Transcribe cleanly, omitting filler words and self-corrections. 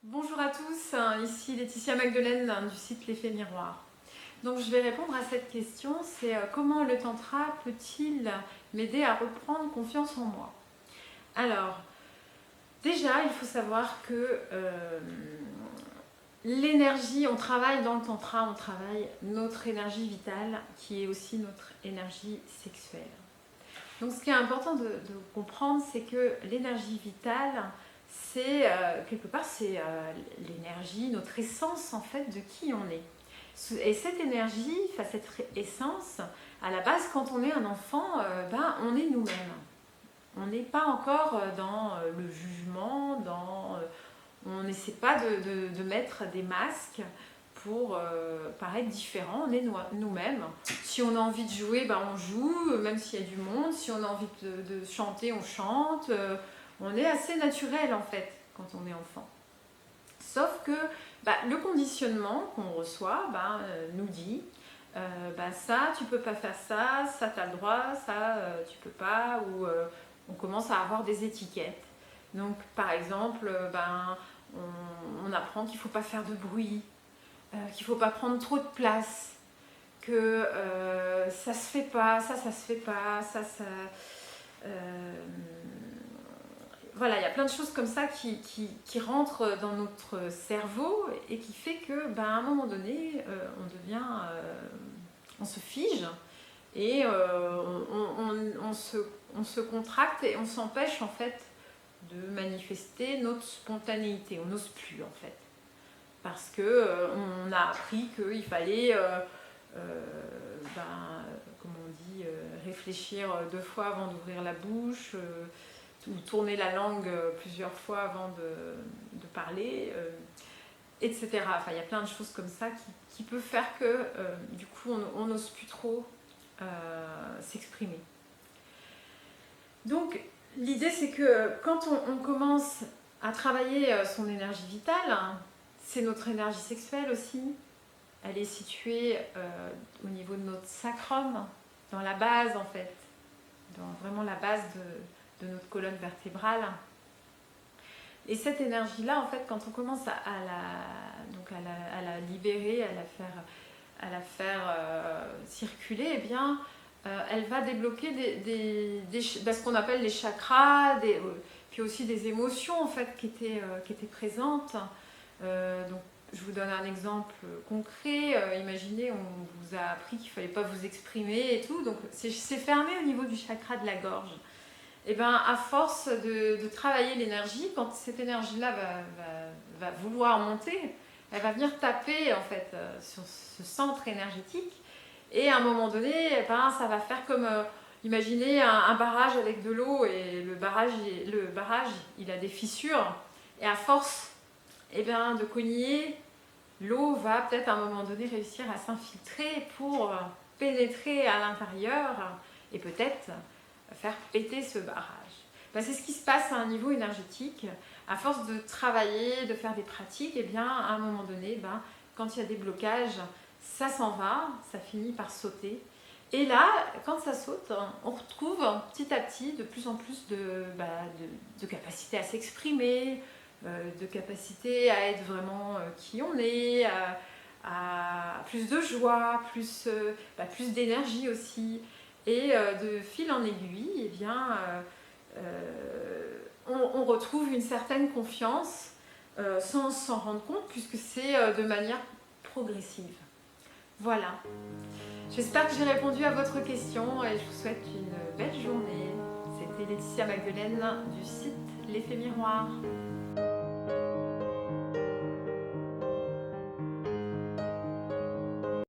Bonjour à tous, ici Laetitia Magdelaine du site L'Effet Miroir. Donc je vais répondre à cette question, c'est comment le tantra peut-il m'aider à reprendre confiance en moi? Alors, déjà il faut savoir que l'énergie, on travaille dans le tantra, on travaille notre énergie vitale qui est aussi notre énergie sexuelle. Donc ce qui est important de comprendre, c'est que l'énergie vitale, c'est quelque part c'est l'énergie, notre essence en fait de qui on est. Et cette énergie, enfin cette essence, à la base quand on est un enfant, on est nous-mêmes. On n'est pas encore dans le jugement, on n'essaie pas de mettre des masques pour paraître différent, on est nous-mêmes. Si on a envie de jouer, on joue, même s'il y a du monde. Si on a envie de chanter, on chante. On est assez naturel en fait quand on est enfant. Sauf que le conditionnement qu'on reçoit nous dit ça, tu peux pas faire ça, ça t'as le droit, ça tu peux pas, ou on commence à avoir des étiquettes. Donc par exemple, on apprend qu'il ne faut pas faire de bruit, qu'il ne faut pas prendre trop de place, que ça se fait pas, ça se fait pas, voilà, il y a plein de choses comme ça qui rentrent dans notre cerveau et qui fait que à un moment donné, on se fige et on se contracte et on s'empêche en fait de manifester notre spontanéité. On n'ose plus en fait. Parce que on a appris qu'il fallait, comme on dit, réfléchir 2 fois avant d'ouvrir la bouche, ou tourner la langue plusieurs fois avant de parler, etc. Enfin, il y a plein de choses comme ça qui peuvent faire que du coup on n'ose plus trop s'exprimer. Donc l'idée c'est que quand on commence à travailler son énergie vitale, c'est notre énergie sexuelle aussi. Elle est située au niveau de notre sacrum, dans la base en fait, dans vraiment la base de notre colonne vertébrale. Et cette énergie-là, en fait, quand on commence à la libérer, à la faire circuler, eh bien, elle va débloquer ce qu'on appelle les chakras, puis aussi des émotions en fait qui étaient présentes. Donc, je vous donne un exemple concret. Imaginez, on vous a appris qu'il ne fallait pas vous exprimer et tout, donc c'est fermé au niveau du chakra de la gorge. Et à force de travailler l'énergie, quand cette énergie-là va vouloir monter, elle va venir taper en fait sur ce centre énergétique. Et à un moment donné, ça va faire comme, imaginez un barrage avec de l'eau, et le barrage, il a des fissures. Et à force de cogner, l'eau va peut-être à un moment donné réussir à s'infiltrer pour pénétrer à l'intérieur et peut-être faire péter ce barrage. C'est ce qui se passe à un niveau énergétique. À force de travailler, de faire des pratiques, à un moment donné, quand il y a des blocages, ça s'en va, ça finit par sauter. Et là, quand ça saute, on retrouve petit à petit de plus en plus de capacité à s'exprimer, de capacité à être vraiment qui on est, à plus de joie, plus d'énergie aussi. Et de fil en aiguille, on retrouve une certaine confiance sans s'en rendre compte, puisque c'est de manière progressive. Voilà. J'espère que j'ai répondu à votre question et je vous souhaite une belle journée. C'était Laetitia Magdelaine du site L'Effet Miroir.